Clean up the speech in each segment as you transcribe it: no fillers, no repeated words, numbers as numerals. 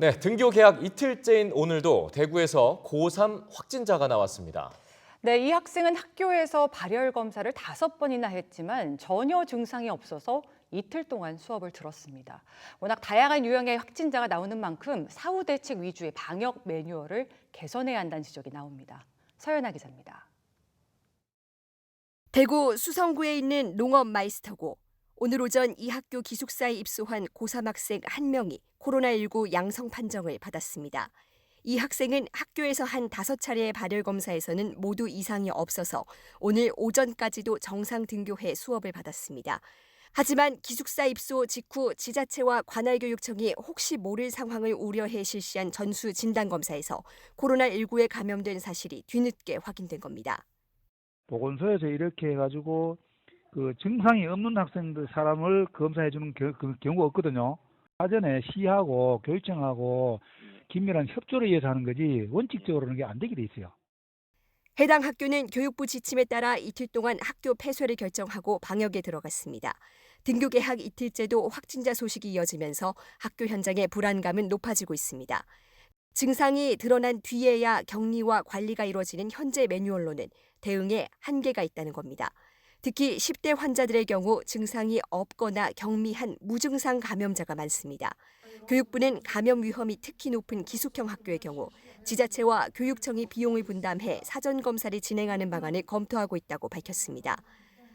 네, 등교 개학 이틀째인 오늘도 대구에서 고3 확진자가 나왔습니다. 네, 이 학생은 학교에서 발열 검사를 5번이나 했지만 전혀 증상이 없어서 이틀 동안 수업을 들었습니다. 워낙 다양한 유형의 확진자가 나오는 만큼 사후 대책 위주의 방역 매뉴얼을 개선해야 한다는 지적이 나옵니다. 서연아 기자입니다. 대구 수성구에 있는 농업 마이스터고 오늘 오전 이 학교 기숙사에 입소한 고3 학생 1명이 코로나19 양성 판정을 받았습니다. 이 학생은 학교에서 한 5차례의 발열 검사에서는 모두 이상이 없어서 오늘 오전까지도 정상 등교해 수업을 받았습니다. 하지만 기숙사 입소 직후 지자체와 관할교육청이 혹시 모를 상황을 우려해 실시한 전수 진단검사에서 코로나19에 감염된 사실이 뒤늦게 확인된 겁니다. 보건소에서 이렇게 해가지고 그 증상이 없는 학생들 사람을 검사해주는 경우가 없거든요. 사전에 시하고 교육청하고 긴밀한 협조를 위해서 하는 거지 원칙적으로는 게 안 되게 돼 있어요. 해당 학교는 교육부 지침에 따라 이틀 동안 학교 폐쇄를 결정하고 방역에 들어갔습니다. 등교 개학 이틀째도 확진자 소식이 이어지면서 학교 현장의 불안감은 높아지고 있습니다. 증상이 드러난 뒤에야 격리와 관리가 이루어지는 현재 매뉴얼로는 대응에 한계가 있다는 겁니다. 특히 10대 환자들의 경우 증상이 없거나 경미한 무증상 감염자가 많습니다. 교육부는 감염 위험이 특히 높은 기숙형 학교의 경우 지자체와 교육청이 비용을 분담해 사전 검사를 진행하는 방안을 검토하고 있다고 밝혔습니다.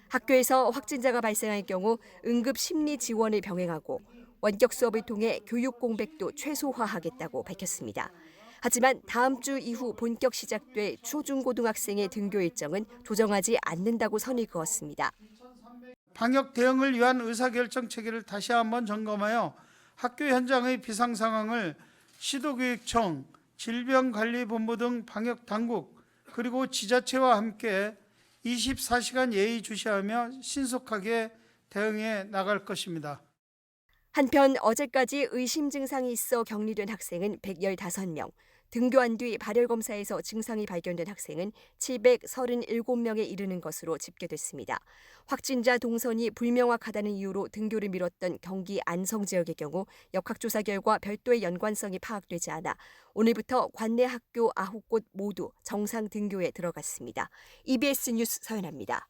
학교에서 확진자가 발생할 경우 응급 심리 지원을 병행하고 원격 수업을 통해 교육 공백도 최소화하겠다고 밝혔습니다. 하지만 다음 주 이후 본격 시작될 초중고등학생의 등교 일정은 조정하지 않는다고 선을 그었습니다. 방역 대응을 위한 의사결정 체계를 다시 한번 점검하여 학교 현장의 비상 상황을 시도교육청, 질병관리본부 등 방역 당국 그리고 지자체와 함께 24시간 예의주시하며 신속하게 대응해 나갈 것입니다. 한편 어제까지 의심 증상이 있어 격리된 학생은 115명, 등교한 뒤 발열 검사에서 증상이 발견된 학생은 737명에 이르는 것으로 집계됐습니다. 확진자 동선이 불명확하다는 이유로 등교를 미뤘던 경기 안성 지역의 경우 역학조사 결과 별도의 연관성이 파악되지 않아 오늘부터 관내 학교 9곳 모두 정상 등교에 들어갔습니다. EBS 뉴스 서연아입니다.